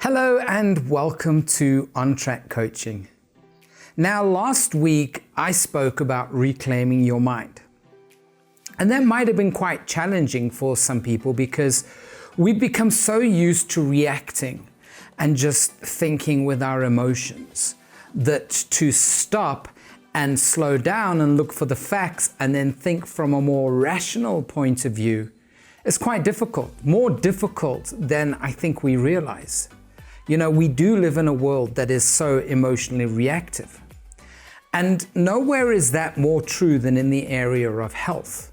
Hello and welcome to On Track Coaching. Now, last week I spoke about reclaiming your mind. And that might have been quite challenging for some people because we've become so used to reacting and just thinking with our emotions that to stop and slow down and look for the facts and then think from a more rational point of view is quite difficult, more difficult than I think we realize. You know, we do live in a world that is so emotionally reactive. And nowhere is that more true than in the area of health.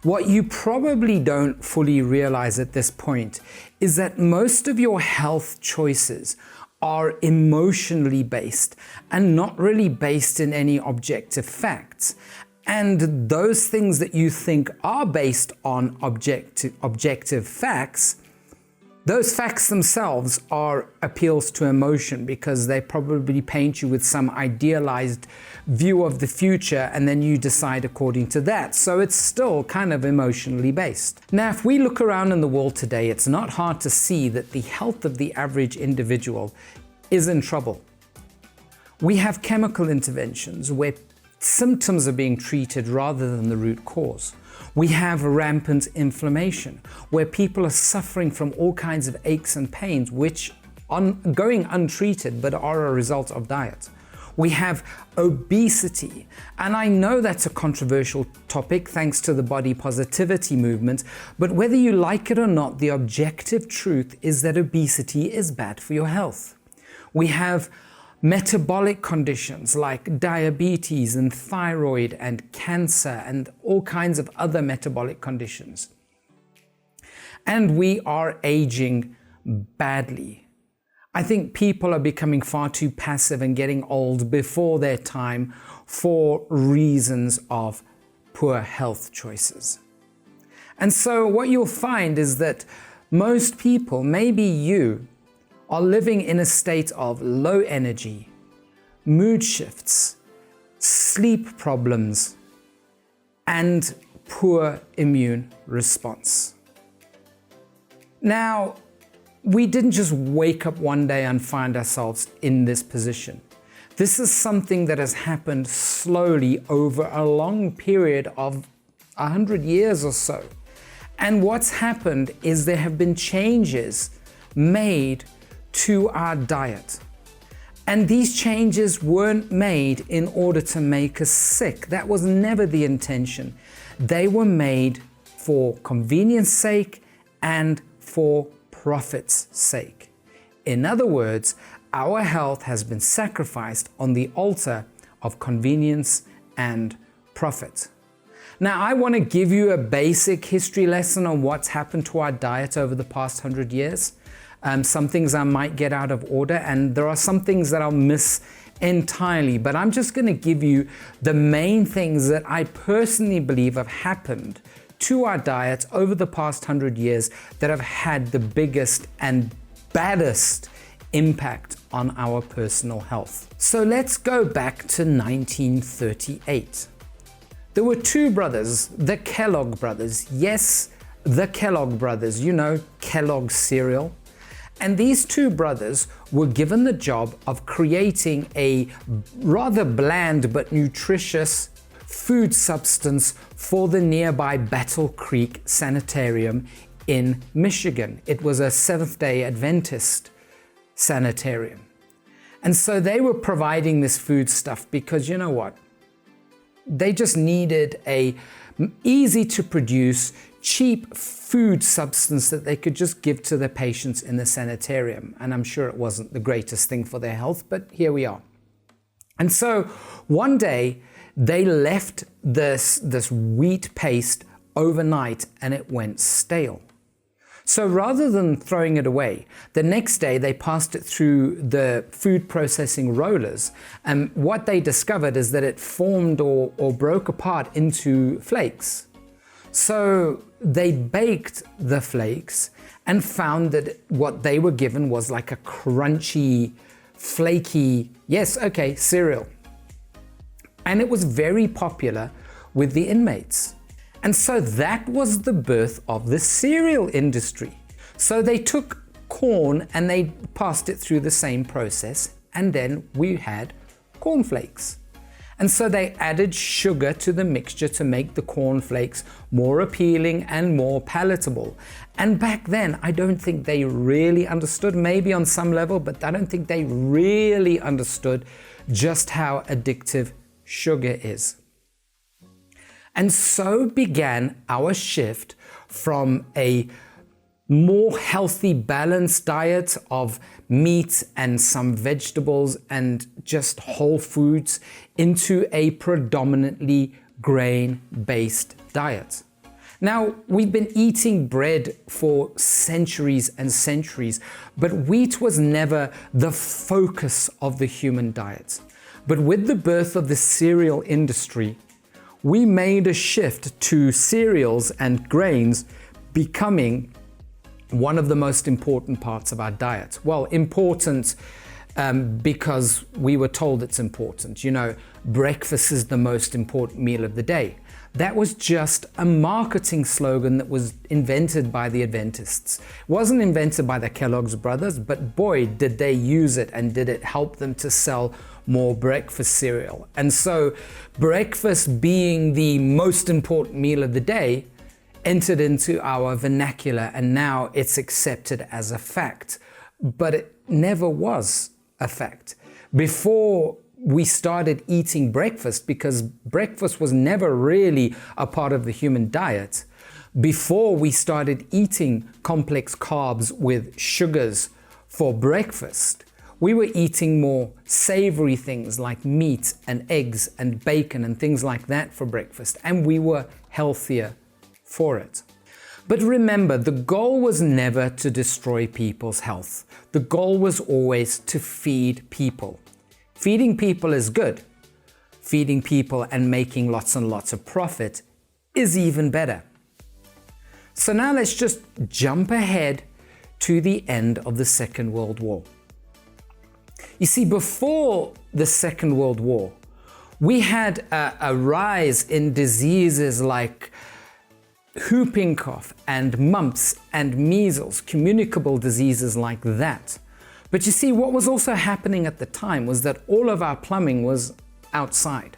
What you probably don't fully realize at this point is that most of your health choices are emotionally based and not really based in any objective facts. And those things that you think are based on objective facts, those facts themselves are appeals to emotion because they probably paint you with some idealized view of the future and then you decide according to that. So it's still kind of emotionally based. Now, if we look around in the world today, it's not hard to see that the health of the average individual is in trouble. We have chemical interventions where symptoms are being treated rather than the root cause. We have rampant inflammation where people are suffering from all kinds of aches and pains which are going untreated but are a result of diet. We have obesity, and I know that's a controversial topic thanks to the body positivity movement, but whether you like it or not, the objective truth is that obesity is bad for your health. We have metabolic conditions like diabetes and thyroid and cancer and all kinds of other metabolic conditions. And we are aging badly. I think people are becoming far too passive and getting old before their time for reasons of poor health choices. And so what you'll find is that most people, maybe you, are living in a state of low energy, mood shifts, sleep problems, and poor immune response. Now, we didn't just wake up one day and find ourselves in this position. This is something that has happened slowly over a long period of 100 years or so. And what's happened is there have been changes made to our diet. And these changes weren't made in order to make us sick. That was never the intention. They were made for convenience sake and for profit's sake. In other words, our health has been sacrificed on the altar of convenience and profit. Now, I want to give you a basic history lesson on what's happened to our diet over the past 100 years. Some things I might get out of order, and there are some things that I'll miss entirely, but I'm just going to give you the main things that I personally believe have happened to our diet over the past 100 years that have had the biggest and baddest impact on our personal health. So let's go back to 1938. There were two brothers, the Kellogg brothers. Yes, the Kellogg brothers, you know, Kellogg's cereal. And these two brothers were given the job of creating a rather bland but nutritious food substance for the nearby Battle Creek Sanitarium in Michigan. It was a Seventh-day Adventist sanitarium. And so they were providing this food stuff because, you know what? They just needed a easy to produce, cheap food substance that they could just give to their patients in the sanitarium. And I'm sure it wasn't the greatest thing for their health, but here we are. And so one day they left this wheat paste overnight and it went stale. So rather than throwing it away, the next day they passed it through the food processing rollers, and what they discovered is that it formed or broke apart into flakes. So they baked the flakes and found that what they were given was like a crunchy, flaky, yes, okay, cereal. And it was very popular with the inmates. And so that was the birth of the cereal industry. So they took corn and they passed it through the same process, and then we had cornflakes. And so they added sugar to the mixture to make the cornflakes more appealing and more palatable. And back then, I don't think they really understood, maybe on some level, but I don't think they really understood just how addictive sugar is. And so began our shift from a more healthy, balanced diet of meat and some vegetables and just whole foods into a predominantly grain-based diet. Now, we've been eating bread for centuries and centuries, but wheat was never the focus of the human diet. But with the birth of the cereal industry, we made a shift to cereals and grains becoming one of the most important parts of our diet. Well, important because we were told it's important. You know, breakfast is the most important meal of the day. That was just a marketing slogan that was invented by the Adventists. It wasn't invented by the Kellogg's brothers, but boy, did they use it, and did it help them to sell more breakfast cereal. And so breakfast, being the most important meal of the day, entered into our vernacular, and now it's accepted as a fact. But it never was a fact. Before we started eating breakfast, because breakfast was never really a part of the human diet, before we started eating complex carbs with sugars for breakfast, we were eating more savory things like meat and eggs and bacon and things like that for breakfast, and we were healthier for it. But remember, the goal was never to destroy people's health. The goal was always to feed people. Feeding people is good. Feeding people and making lots and lots of profit is even better. So now let's just jump ahead to the end of the Second World War. You see, before the Second World War, we had a rise in diseases like whooping cough and mumps and measles, communicable diseases like that. But you see, what was also happening at the time was that all of our plumbing was outside.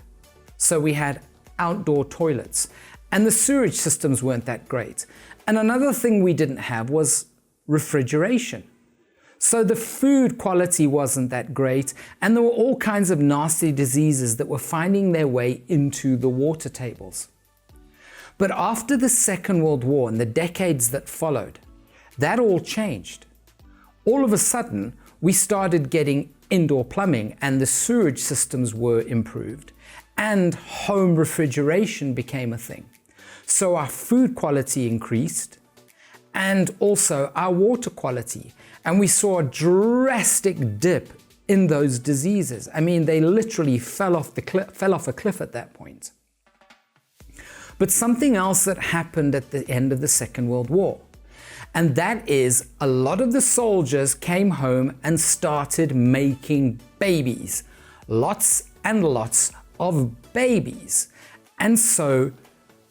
So we had outdoor toilets, and the sewage systems weren't that great. And another thing we didn't have was refrigeration. So the food quality wasn't that great, and there were all kinds of nasty diseases that were finding their way into the water tables. But after the Second World War and the decades that followed, that all changed. All of a sudden, we started getting indoor plumbing, and the sewage systems were improved, and home refrigeration became a thing. So our food quality increased, and also our water quality. And we saw a drastic dip in those diseases. I mean, they literally fell off a cliff at that point. But something else that happened at the end of the Second World War, and that is a lot of the soldiers came home and started making babies. Lots and lots of babies. And so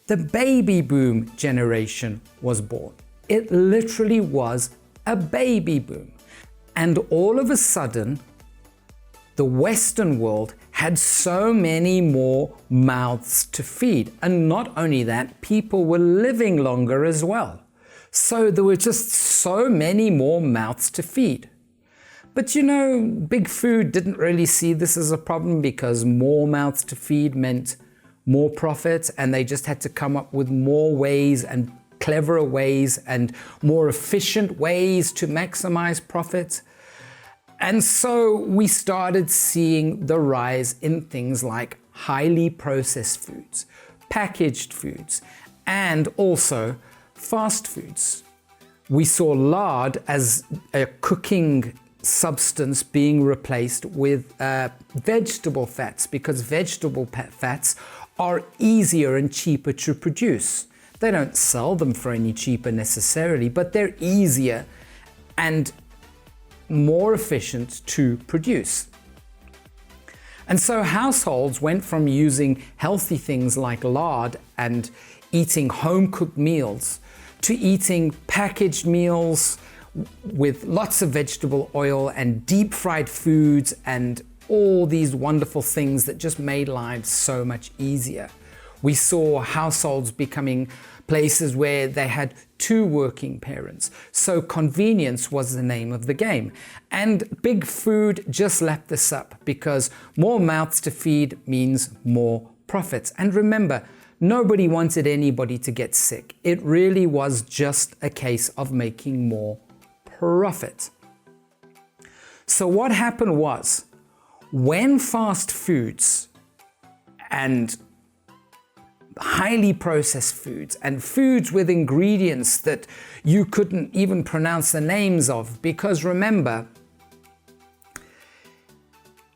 the baby boom generation was born. It literally was a baby boom. And all of a sudden, the Western world had so many more mouths to feed. And not only that, people were living longer as well. So there were just so many more mouths to feed. But you know, Big Food didn't really see this as a problem, because more mouths to feed meant more profit, and they just had to come up with more ways and cleverer ways and more efficient ways to maximize profit. And so we started seeing the rise in things like highly processed foods, packaged foods, and also fast foods. We saw lard as a cooking substance being replaced with vegetable fats, because vegetable fats are easier and cheaper to produce. They don't sell them for any cheaper necessarily, but they're easier and more efficient to produce. And so households went from using healthy things like lard and eating home-cooked meals to eating packaged meals with lots of vegetable oil and deep fried foods and all these wonderful things that just made lives so much easier. We saw households becoming places where they had 2 working parents. So convenience was the name of the game. And big food just lapped this up because more mouths to feed means more profits. And remember, nobody wanted anybody to get sick. It really was just a case of making more profit. So what happened was, when fast foods and highly processed foods and foods with ingredients that you couldn't even pronounce the names of, because remember,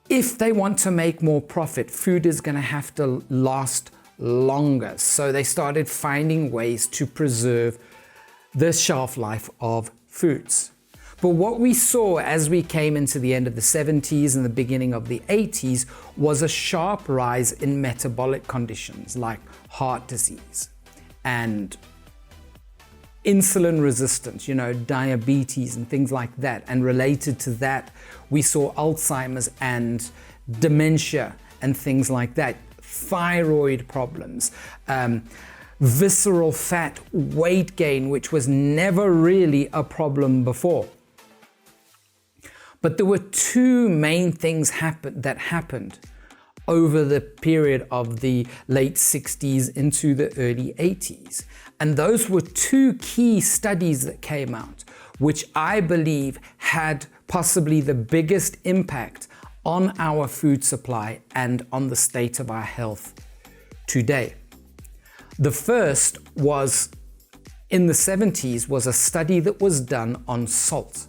if they want to make more profit, food is going to have to last longer. So they started finding ways to preserve the shelf life of foods. But what we saw as we came into the end of the 70s and the beginning of the 80s was a sharp rise in metabolic conditions like heart disease and insulin resistance, diabetes and things like that. And related to that, we saw Alzheimer's and dementia and things like that, thyroid problems, visceral fat, weight gain, which was never really a problem before. But there were 2 main things that happened over the period of the late 60s into the early 80s. And those were 2 key studies that came out, which I believe had possibly the biggest impact on our food supply and on the state of our health today. The first was in the 70s was a study that was done on salt.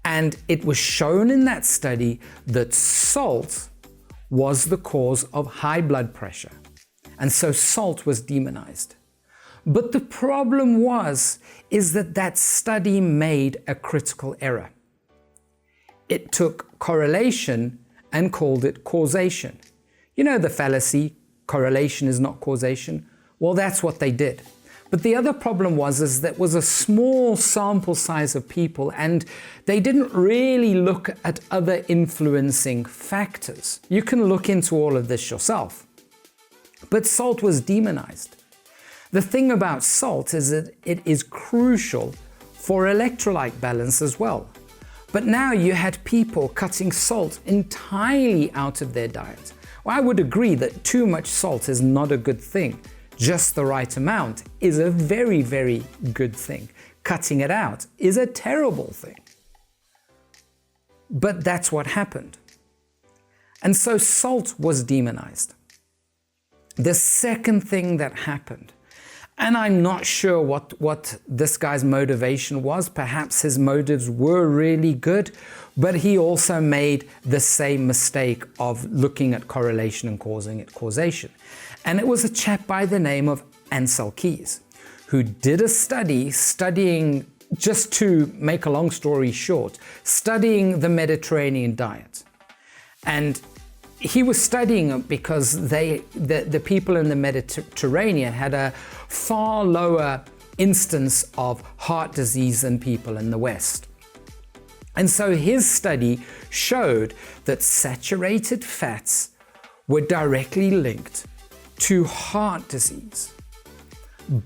And it was shown in that study that salt was the cause of high blood pressure. And so salt was demonized. But the problem is that study made a critical error. It took correlation and called it causation. You know the fallacy, correlation is not causation? Well, that's what they did. But the other problem was that was a small sample size of people, and they didn't really look at other influencing factors. You can look into all of this yourself. But salt was demonized. The thing about salt is that it is crucial for electrolyte balance as well. But now you had people cutting salt entirely out of their diet. Well, I would agree that too much salt is not a good thing. Just the right amount is a very, very good thing. Cutting it out is a terrible thing. But that's what happened. And so salt was demonized. The second thing that happened, and I'm not sure what this guy's motivation was, perhaps his motives were really good, but he also made the same mistake of looking at correlation and causing it causation. And it was a chap by the name of Ansel Keys, who did a studying, just to make a long story short, studying the Mediterranean diet. And he was studying it because the people in the Mediterranean had a far lower instance of heart disease than people in the West. And so his study showed that saturated fats were directly linked to heart disease.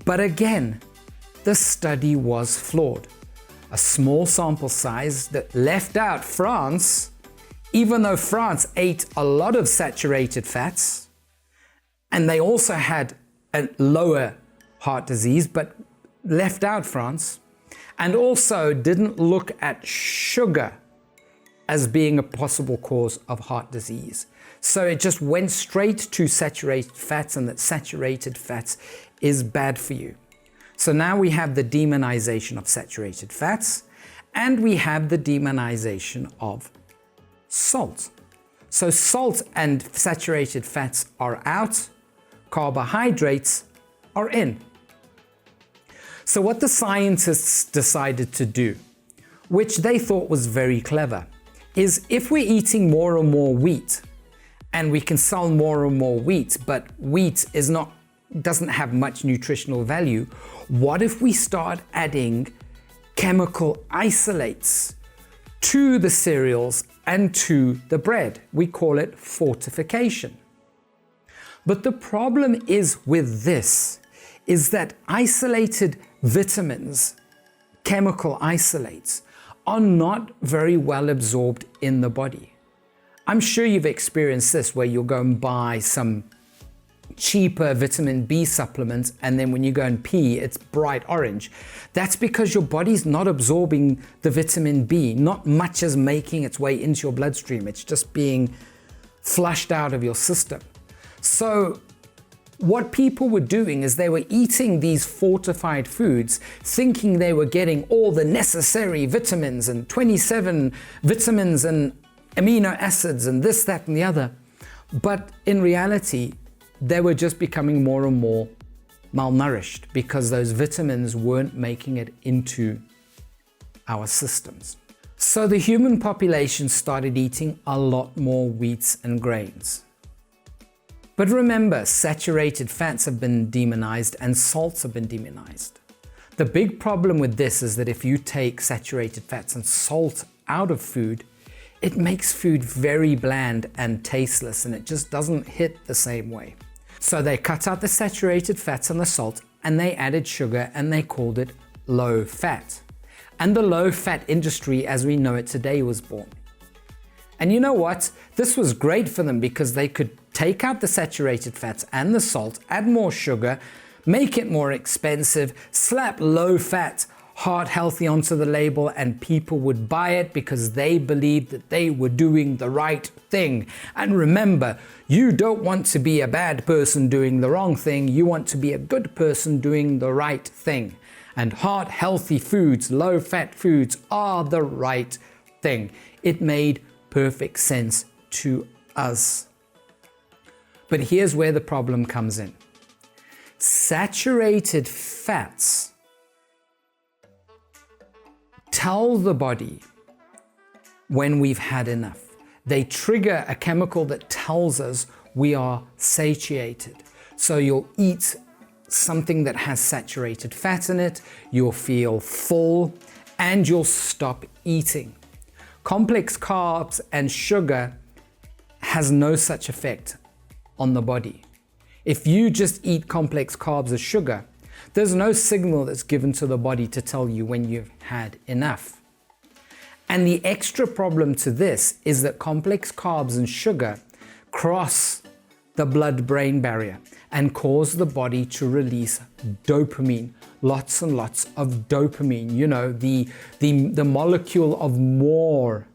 But again, the study was flawed. A small sample size that left out France, even though France ate a lot of saturated fats, and they also had a lower heart disease, but left out France, and also didn't look at sugar as being a possible cause of heart disease. So it just went straight to saturated fats, and that saturated fats is bad for you. So now we have the demonization of saturated fats, and we have the demonization of salt. So salt and saturated fats are out, carbohydrates are in. So what the scientists decided to do, which they thought was very clever, is if we're eating more and more wheat, and we can sell more and more wheat, but wheat doesn't have much nutritional value, what if we start adding chemical isolates to the cereals and to the bread. We call it fortification. But the problem is with this, is that isolated vitamins, chemical isolates, are not very well absorbed in the body. I'm sure you've experienced this where you'll go and buy some cheaper vitamin B supplements, and then when you go and pee, it's bright orange. That's because your body's not absorbing the vitamin B. Not much is making its way into your bloodstream. It's just being flushed out of your system. So what people were doing is they were eating these fortified foods, thinking they were getting all the necessary vitamins and 27 vitamins and amino acids and this, that, and the other. But in reality, they were just becoming more and more malnourished because those vitamins weren't making it into our systems. So the human population started eating a lot more wheats and grains. But remember, saturated fats have been demonized and salts have been demonized. The big problem with this is that if you take saturated fats and salt out of food, it makes food very bland and tasteless, and it just doesn't hit the same way. So they cut out the saturated fats and the salt, and they added sugar, and they called it low fat. And the low fat industry as we know it today was born. And you know what? This was great for them because they could take out the saturated fats and the salt, add more sugar, make it more expensive, slap low fat, heart healthy onto the label, and people would buy it because they believed that they were doing the right thing. And remember, you don't want to be a bad person doing the wrong thing. You want to be a good person doing the right thing. And heart healthy foods, low fat foods are the right thing. It made perfect sense to us. But here's where the problem comes in. Saturated fats tell the body when we've had enough. They trigger a chemical that tells us we are satiated. So you'll eat something that has saturated fat in it, you'll feel full, and you'll stop eating. Complex carbs and sugar has no such effect on the body. If you just eat complex carbs or sugar, there's no signal that's given to the body to tell you when you've had enough. And the extra problem to this is that complex carbs and sugar cross the blood-brain barrier and cause the body to release dopamine, lots and lots of dopamine, you know, the molecule of more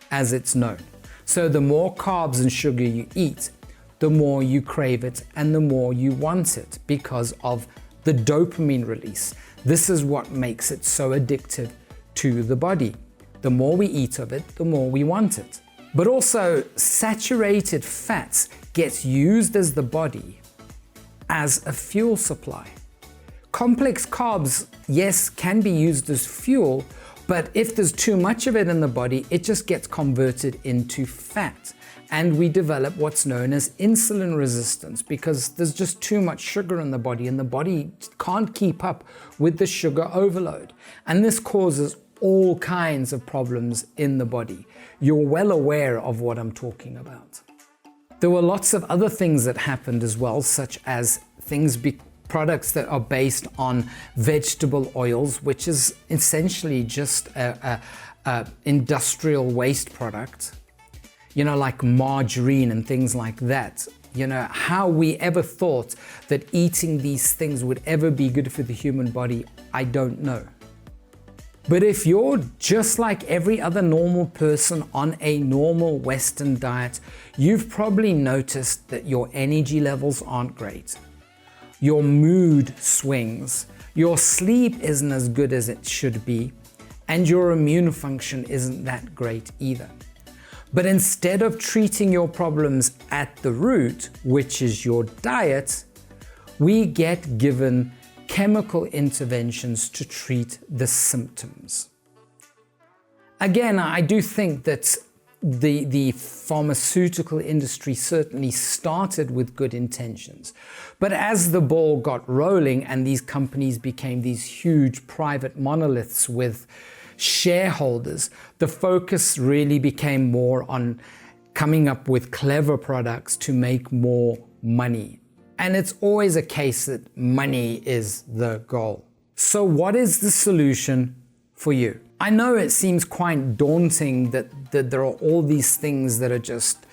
as it's known. So the more carbs and sugar you eat, the more you crave it and the more you want it because of the dopamine release. This is what makes it so addictive to the body. The more we eat of it, the more we want it. But also, saturated fats gets used as the body as a fuel supply. Complex carbs, yes, can be used as fuel, but if there's too much of it in the body, it just gets converted into fat. And we develop what's known as insulin resistance because there's just too much sugar in the body and the body can't keep up with the sugar overload. And this causes all kinds of problems in the body. You're well aware of what I'm talking about. There were lots of other things that happened as well, such as products that are based on vegetable oils, which is essentially just a industrial waste product. You know, like margarine and things like that. You know, how we ever thought that eating these things would ever be good for the human body, I don't know. But if you're just like every other normal person on a normal Western diet, you've probably noticed that your energy levels aren't great. Your mood swings, your sleep isn't as good as it should be, and your immune function isn't that great either. But instead of treating your problems at the root, which is your diet, we get given chemical interventions to treat the symptoms. Again, I do think that the pharmaceutical industry certainly started with good intentions. But as the ball got rolling and these companies became these huge private monoliths with shareholders, the focus really became more on coming up with clever products to make more money. And it's always a case that money is the goal. So what is the solution for you? I know it seems quite daunting that there are all these things that are just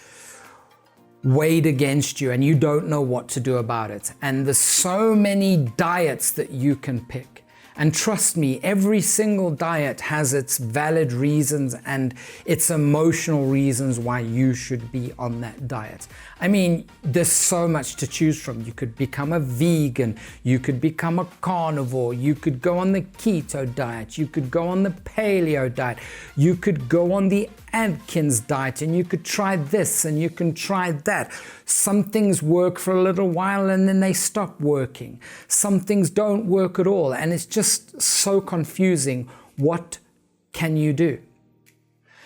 weighed against you and you don't know what to do about it. And there's so many diets that you can pick. And trust me, every single diet has its valid reasons and its emotional reasons why you should be on that diet. I mean, there's so much to choose from. You could become a vegan, you could become a carnivore, you could go on the keto diet, you could go on the paleo diet, you could go on the Atkins diet, and you could try this and you can try that. Some things work for a little while and then they stop working. Some things don't work at all, and it's just so confusing. What can you do?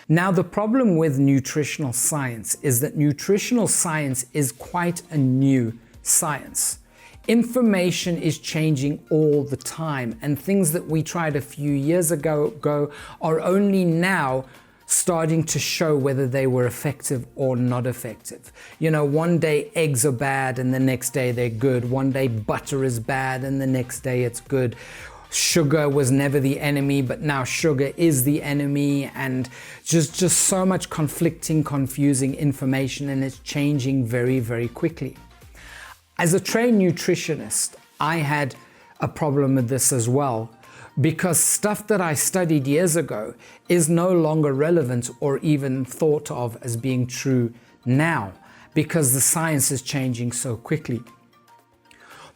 Now, the problem with nutritional science is that nutritional science is quite a new science. Information is changing all the time, and things that we tried a few years ago are only now starting to show whether they were effective or not effective. You know, one day eggs are bad and the next day they're good. One day butter is bad and the next day it's good. Sugar was never the enemy, but now sugar is the enemy, and just so much conflicting, confusing information, and it's changing very, very quickly. As a trained nutritionist, I had a problem with this as well, because stuff that I studied years ago is no longer relevant or even thought of as being true now, because the science is changing so quickly.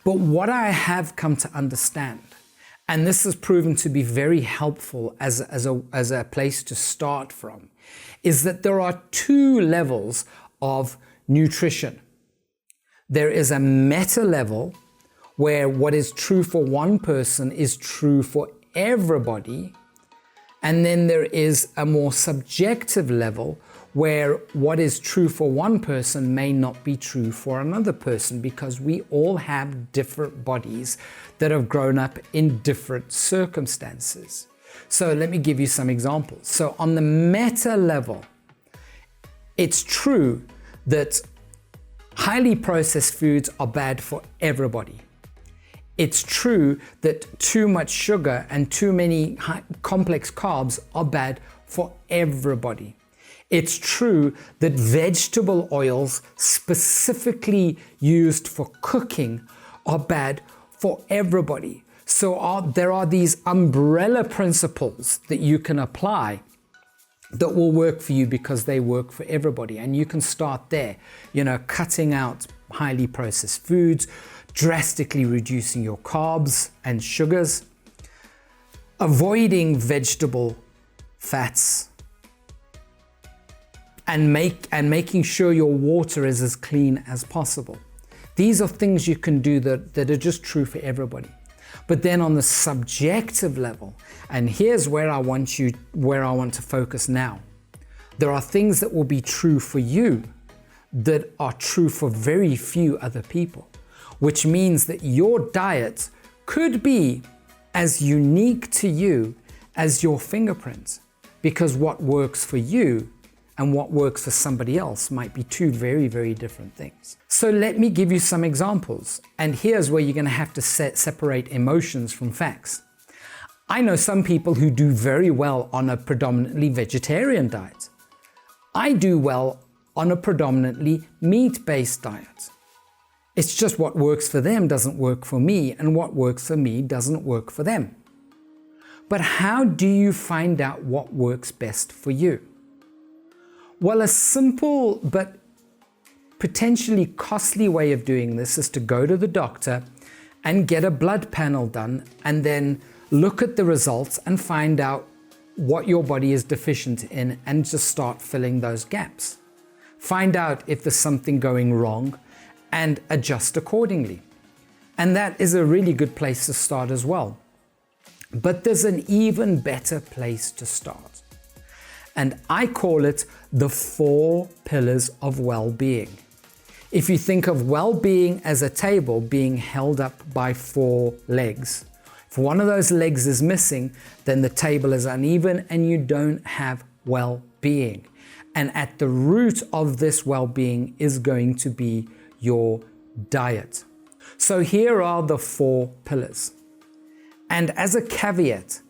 But what I have come to understand, and this has proven to be very helpful as a place to start from, is that there are two levels of nutrition. There is a meta level where what is true for one person is true for everybody. And then there is a more subjective level where what is true for one person may not be true for another person, because we all have different bodies that have grown up in different circumstances. So let me give you some examples. So on the meta level, it's true that highly processed foods are bad for everybody. It's true that too much sugar and too many complex carbs are bad for everybody. It's true that vegetable oils specifically used for cooking are bad for everybody. So there are these umbrella principles that you can apply that will work for you because they work for everybody. And you can start there, you know, cutting out highly processed foods, drastically reducing your carbs and sugars, avoiding vegetable fats, and making sure your water is as clean as possible. These are things you can do that are just true for everybody. But then on the subjective level, and here's where I want to focus now. There are things that will be true for you that are true for very few other people, which means that your diet could be as unique to you as your fingerprints, because what works for you and what works for somebody else might be two very, very different things. So let me give you some examples. And here's where you're going to have to separate emotions from facts. I know some people who do very well on a predominantly vegetarian diet. I do well on a predominantly meat-based diet. It's just what works for them doesn't work for me, and what works for me doesn't work for them. But how do you find out what works best for you? Well, a simple but potentially costly way of doing this is to go to the doctor and get a blood panel done, and then look at the results and find out what your body is deficient in and just start filling those gaps. Find out if there's something going wrong and adjust accordingly. And that is a really good place to start as well. But there's an even better place to start. and I call it the 4 pillars of well-being. If you think of well-being as a table being held up by 4 legs, if one of those legs is missing, then the table is uneven and you don't have well-being. And at the root of this well-being is going to be your diet. So here are the 4 pillars. And as a caveat,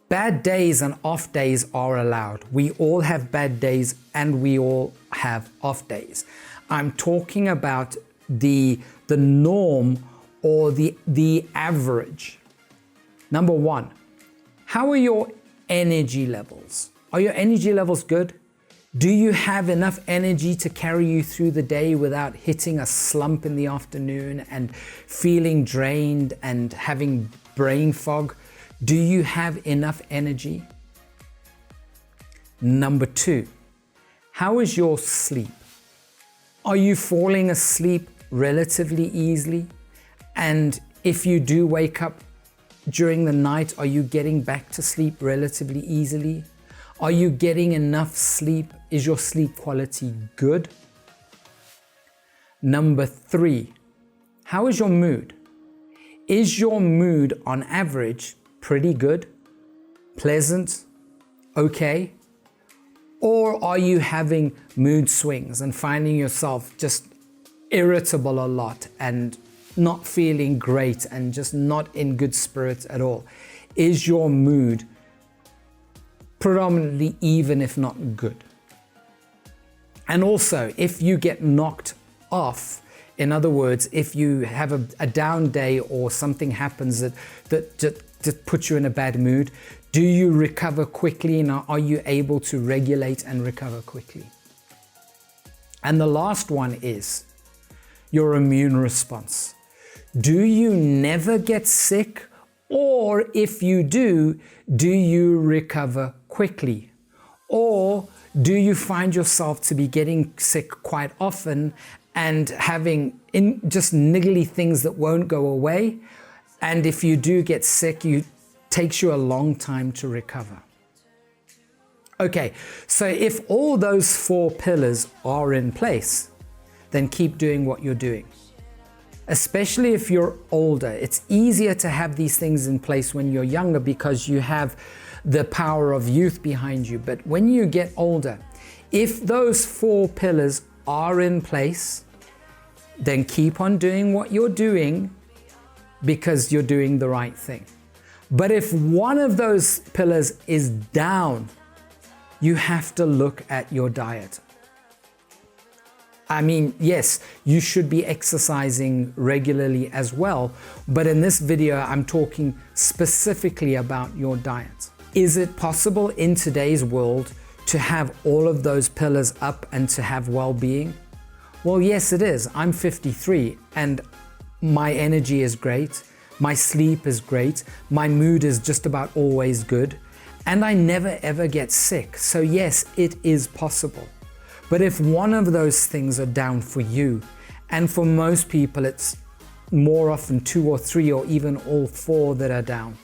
bad days and off days are allowed. We all have bad days and we all have off days. I'm talking about the norm or the average. Number 1, how are your energy levels? Are your energy levels good? Do you have enough energy to carry you through the day without hitting a slump in the afternoon and feeling drained and having brain fog? Do you have enough energy? Number 2, how is your sleep? Are you falling asleep relatively easily? And if you do wake up during the night, are you getting back to sleep relatively easily? Are you getting enough sleep? Is your sleep quality good? Number 3, how is your mood? Is your mood on average pretty good, pleasant, okay? Or are you having mood swings and finding yourself just irritable a lot and not feeling great and just not in good spirits at all? Is your mood predominantly even if not good? And also, if you get knocked off, in other words, if you have a down day or something happens that puts you in a bad mood, do you recover quickly and are you able to regulate and recover quickly? And the last one is your immune response. Do you never get sick? Or if you do you recover quickly? Or do you find yourself to be getting sick quite often and having just niggly things that won't go away? And if you do get sick, it takes you a long time to recover. Okay, so if all those 4 pillars are in place, then keep doing what you're doing. Especially if you're older. It's easier to have these things in place when you're younger because you have the power of youth behind you. But when you get older, if those 4 pillars are in place, then keep on doing what you're doing because you're doing the right thing. But if one of those pillars is down, you have to look at your diet. I mean, yes, you should be exercising regularly as well, but in this video, I'm talking specifically about your diet. Is it possible in today's world to have all of those pillars up and to have well-being? Well, yes, it is. I'm 53 and my energy is great. My sleep is great. My mood is just about always good. And I never ever get sick. So yes, it is possible. But if one of those things are down for you, and for most people it's more often 2 or 3 or even all 4 that are down,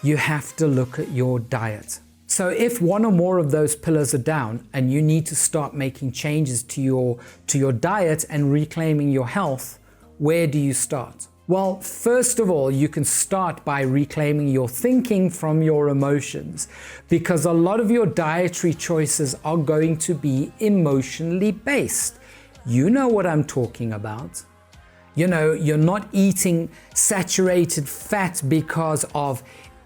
you have to look at your diet. So if one or more of those pillars are down and you need to start making changes to your diet and reclaiming your health, where do you start? Well, first of all, you can start by reclaiming your thinking from your emotions, because a lot of your dietary choices are going to be emotionally based. You know what I'm talking about. You know, you're not eating saturated fat because of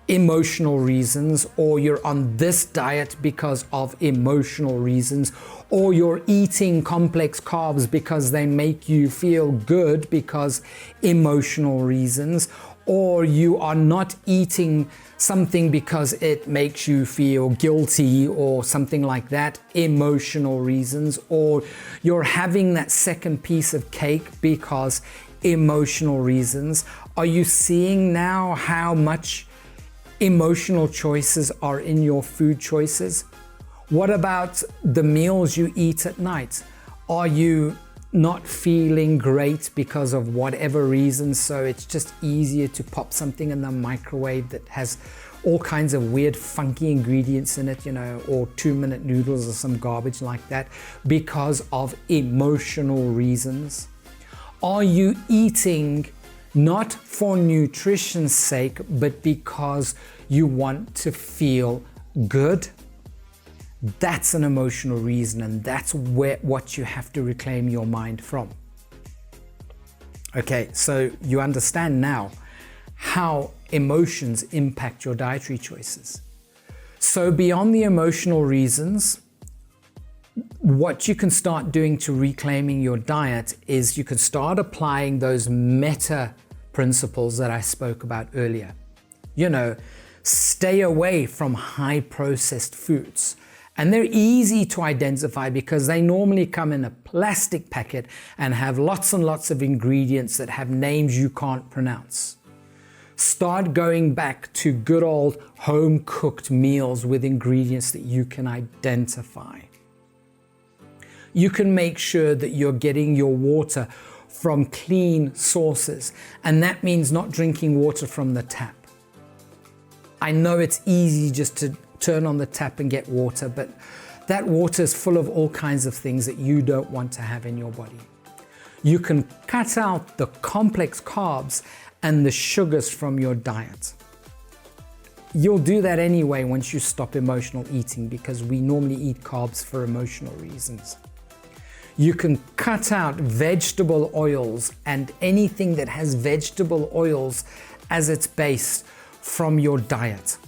emotional reasons, or you're on this diet because of emotional reasons, or you're eating complex carbs because they make you feel good because emotional reasons, or you are not eating something because it makes you feel guilty or something like that, emotional reasons, or you're having that second piece of cake because emotional reasons. Are you seeing now how much emotional choices are in your food choices? What about the meals you eat at night? Are you not feeling great because of whatever reason, so it's just easier to pop something in the microwave that has all kinds of weird, funky ingredients in it, or 2-minute noodles or some garbage like that because of emotional reasons? Are you eating not for nutrition's sake, but because you want to feel good? That's an emotional reason, and that's what you have to reclaim your mind from. Okay, so you understand now how emotions impact your dietary choices. So beyond the emotional reasons, what you can start doing to reclaiming your diet is you can start applying those meta principles that I spoke about earlier. Stay away from high processed foods. And they're easy to identify because they normally come in a plastic packet and have lots and lots of ingredients that have names you can't pronounce. Start going back to good old home cooked meals with ingredients that you can identify. You can make sure that you're getting your water from clean sources, and that means not drinking water from the tap. I know it's easy just to turn on the tap and get water, but that water is full of all kinds of things that you don't want to have in your body. You can cut out the complex carbs and the sugars from your diet. You'll do that anyway once you stop emotional eating, because we normally eat carbs for emotional reasons. You can cut out vegetable oils and anything that has vegetable oils as its base from your diet.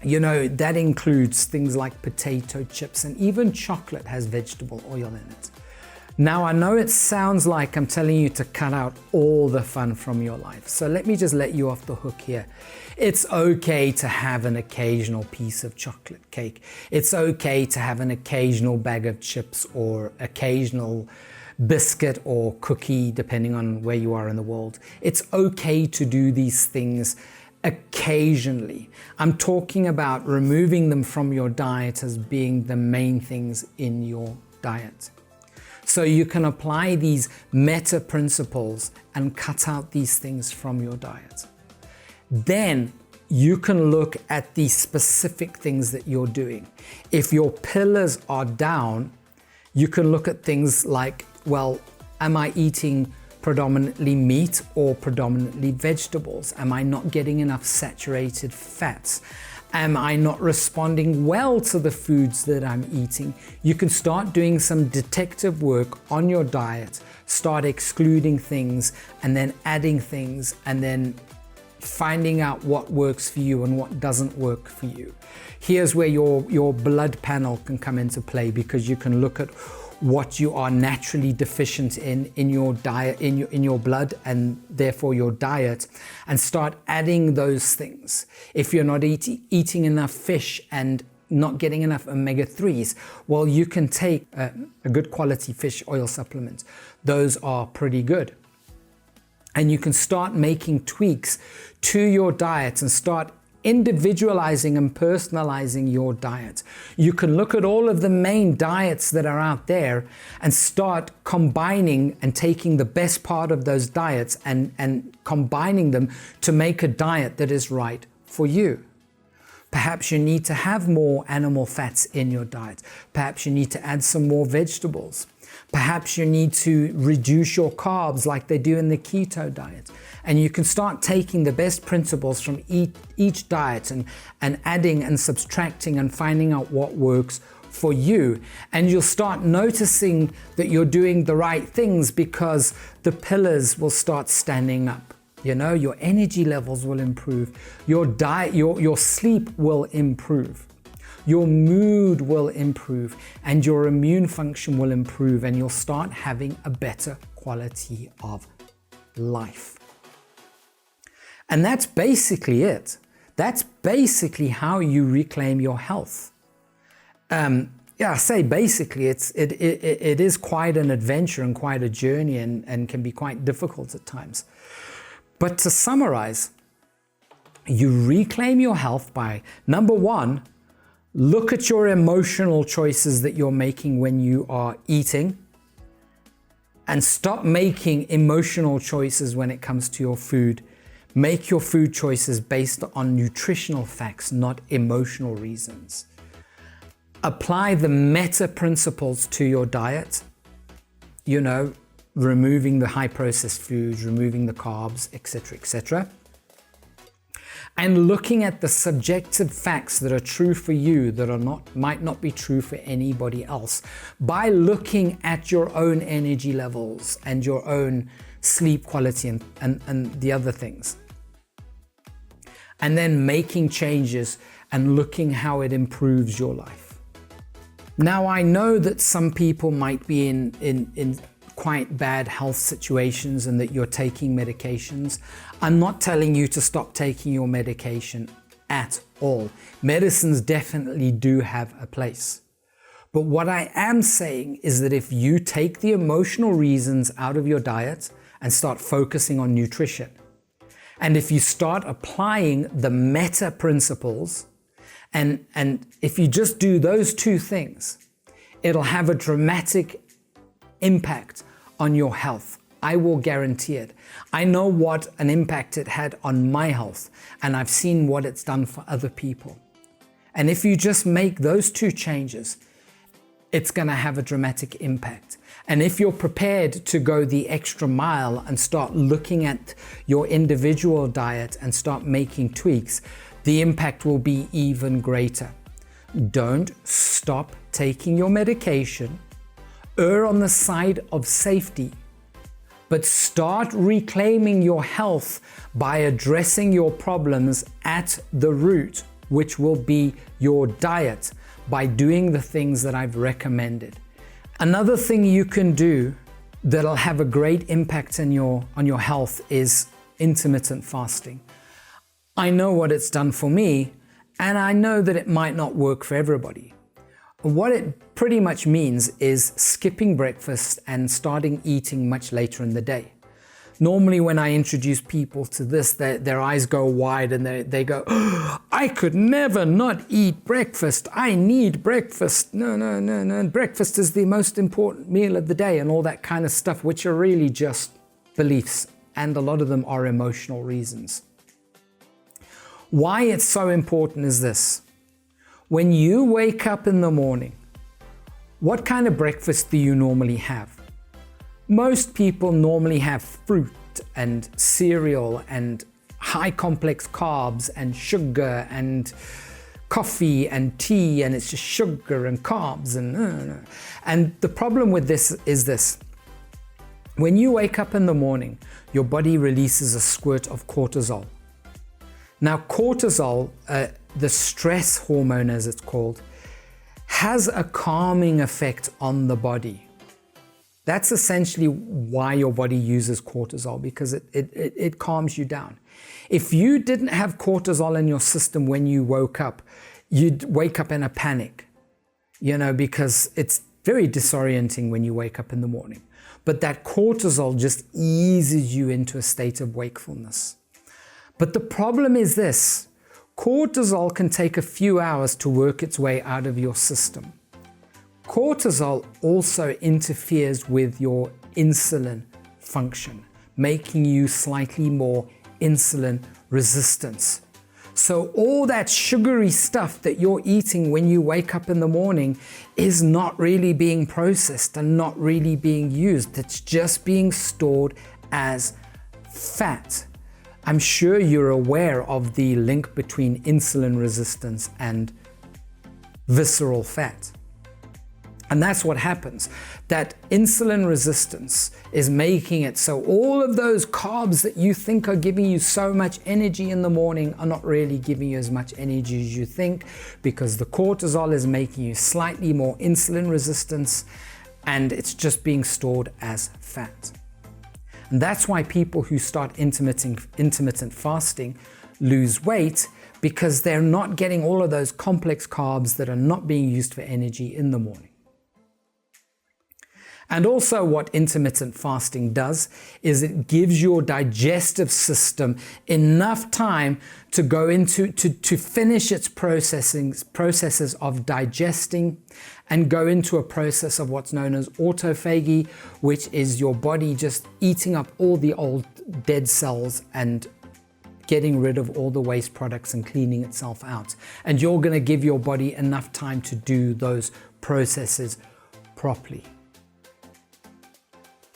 That includes things like potato chips, and even chocolate has vegetable oil in it. Now, I know it sounds like I'm telling you to cut out all the fun from your life. So let me just let you off the hook here. It's okay to have an occasional piece of chocolate cake. It's okay to have an occasional bag of chips or occasional biscuit or cookie, depending on where you are in the world. It's okay to do these things occasionally. I'm talking about removing them from your diet as being the main things in your diet. So you can apply these meta principles and cut out these things from your diet. Then you can look at the specific things that you're doing. If your pillars are down, you can look at things like, well, am I eating predominantly meat or predominantly vegetables? Am I not getting enough saturated fats? Am I not responding well to the foods that I'm eating? You can start doing some detective work on your diet, start excluding things and then adding things, and then finding out what works for you and what doesn't work for you. Here's where your blood panel can come into play, because you can look at what you are naturally deficient in your diet, in your blood, and therefore your diet, and start adding those things. If you're not eating enough fish and not getting enough omega-3s, well, you can take a good quality fish oil supplement. Those are pretty good. And you can start making tweaks to your diet and start individualizing and personalizing your diet. You can look at all of the main diets that are out there and start combining and taking the best part of those diets and combining them to make a diet that is right for you. Perhaps you need to have more animal fats in your diet. Perhaps you need to add some more vegetables. Perhaps you need to reduce your carbs like they do in the keto diet. And you can start taking the best principles from each diet and adding and subtracting and finding out what works for you. And you'll start noticing that you're doing the right things, because the pillars will start standing up. Your energy levels will improve. Your diet, your sleep will improve. Your mood will improve, and your immune function will improve, and you'll start having a better quality of life. And that's basically it. That's basically how you reclaim your health. I say basically, it is quite an adventure and quite a journey, and can be quite difficult at times. But to summarize, you reclaim your health by, number one, look at your emotional choices that you're making when you are eating, and stop making emotional choices when it comes to your food. Make your food choices based on nutritional facts, not emotional reasons. Apply the meta principles to your diet, removing the high processed foods, removing the carbs, etc., etc. And looking at the subjective facts that are true for you that might not be true for anybody else, by looking at your own energy levels and your own sleep quality and the other things. And then making changes and looking how it improves your life. Now, I know that some people might be in quite bad health situations and that you're taking medications. I'm not telling you to stop taking your medication at all. Medicines definitely do have a place. But what I am saying is that if you take the emotional reasons out of your diet and start focusing on nutrition, and if you start applying the meta principles, and if you just do those two things, it'll have a dramatic impact on your health. I will guarantee it. I know what an impact it had on my health, and I've seen what it's done for other people. And if you just make those two changes, it's going to have a dramatic impact. And if you're prepared to go the extra mile and start looking at your individual diet and start making tweaks, the impact will be even greater. Don't stop taking your medication. Err on the side of safety, but start reclaiming your health by addressing your problems at the root, which will be your diet, by doing the things that I've recommended. Another thing you can do that'll have a great impact on your health is intermittent fasting. I know what it's done for me, and I know that it might not work for everybody. What it pretty much means is skipping breakfast and starting eating much later in the day. Normally when I introduce people to this, their eyes go wide and they go, oh, I could never not eat breakfast. I need breakfast. No. Breakfast is the most important meal of the day and all that kind of stuff, which are really just beliefs. And a lot of them are emotional reasons. Why it's so important is this. When you wake up in the morning, what kind of breakfast do you normally have? Most people normally have fruit and cereal and high complex carbs and sugar and coffee and tea, and it's just sugar and carbs and the problem with this is this. When you wake up in the morning, your body releases a squirt of cortisol. Now cortisol, the stress hormone as it's called, has a calming effect on the body. That's essentially why your body uses cortisol, because it calms you down. If you didn't have cortisol in your system when you woke up, you'd wake up in a panic, because it's very disorienting when you wake up in the morning. But that cortisol just eases you into a state of wakefulness. But the problem is this. Cortisol can take a few hours to work its way out of your system. Cortisol also interferes with your insulin function, making you slightly more insulin resistant. So all that sugary stuff that you're eating when you wake up in the morning is not really being processed and not really being used. It's just being stored as fat. I'm sure you're aware of the link between insulin resistance and visceral fat. And that's what happens. That insulin resistance is making it so all of those carbs that you think are giving you so much energy in the morning are not really giving you as much energy as you think, because the cortisol is making you slightly more insulin resistance and it's just being stored as fat. And that's why people who start intermittent fasting lose weight, because they're not getting all of those complex carbs that are not being used for energy in the morning. And also what intermittent fasting does is it gives your digestive system enough time to go into, to finish its processes of digesting and go into a process of what's known as autophagy, which is your body just eating up all the old dead cells and getting rid of all the waste products and cleaning itself out. And you're going to give your body enough time to do those processes properly.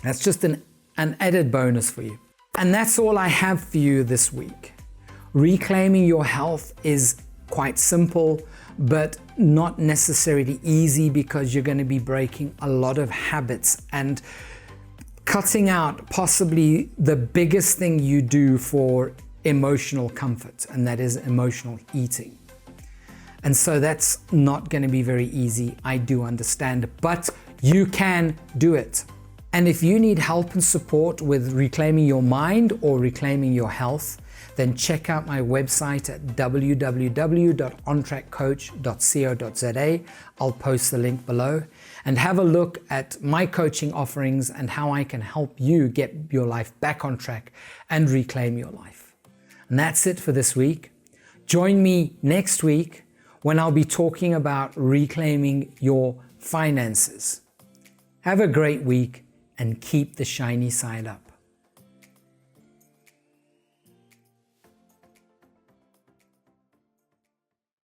That's just an added bonus for you. And that's all I have for you this week. Reclaiming your health is quite simple, but not necessarily easy, because you're going to be breaking a lot of habits and cutting out possibly the biggest thing you do for emotional comfort, and that is emotional eating. And so that's not going to be very easy, I do understand, but you can do it. And if you need help and support with reclaiming your mind or reclaiming your health, then check out my website at www.ontrackcoach.co.za. I'll post the link below, and have a look at my coaching offerings and how I can help you get your life back on track and reclaim your life. And that's it for this week. Join me next week when I'll be talking about reclaiming your finances. Have a great week and keep the shiny side up.